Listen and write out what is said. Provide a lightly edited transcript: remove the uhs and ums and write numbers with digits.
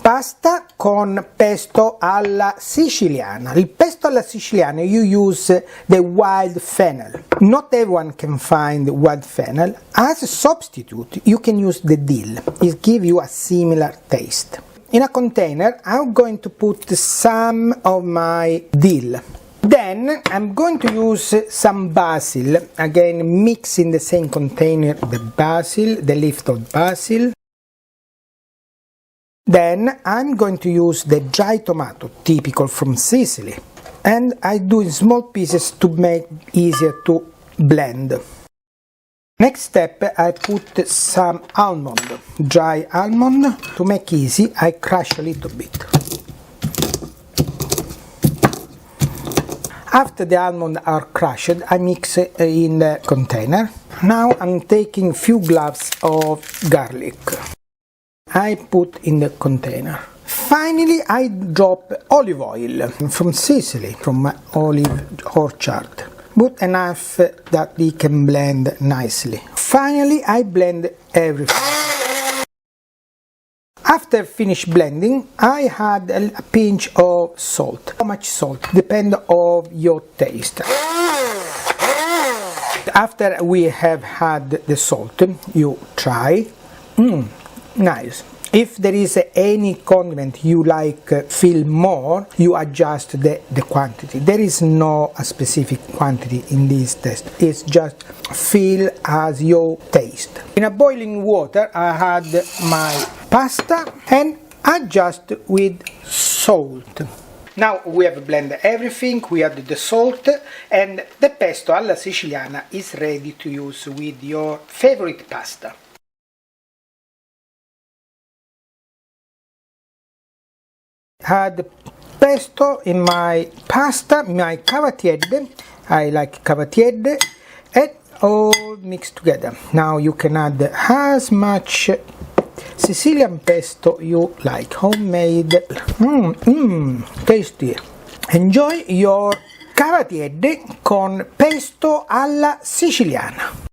Pasta con pesto alla siciliana. Il pesto alla siciliana you use the wild fennel. Not everyone can find wild fennel. As a substitute you can use the dill. It gives you a similar taste. In a container I'm going to put some of my dill. Then I'm going to use some basil. Again, mix in the same container the basil, the leaf of basil. Then I'm going to use the dry tomato, typical from Sicily, and I do in small pieces to make easier to blend. Next step, I put some almond, dry almond. To make easy, I crush a little bit. After the almonds are crushed, I mix in the container. Now I'm taking few cloves of garlic. I put in the container. Finally, I drop olive oil from Sicily, from my olive orchard. Put enough that we can blend nicely. Finally, I blend everything. After finish blending, I add a pinch of salt. How much salt? Depends on your taste. After we have had the salt, you try. Nice. If there is any condiment you like feel more, you adjust the quantity. There is no specific quantity in this test. It's just feel as your taste. In a boiling water I add my pasta and adjust with salt. Now we have blended everything, we added the salt, and the pesto alla siciliana is ready to use with your favorite pasta. Add pesto in my pasta, my cavatiere. I like cavatiere, and all mixed together. Now you can add as much Sicilian pesto you like, homemade. Tasty. Enjoy your cavatiere con pesto alla siciliana.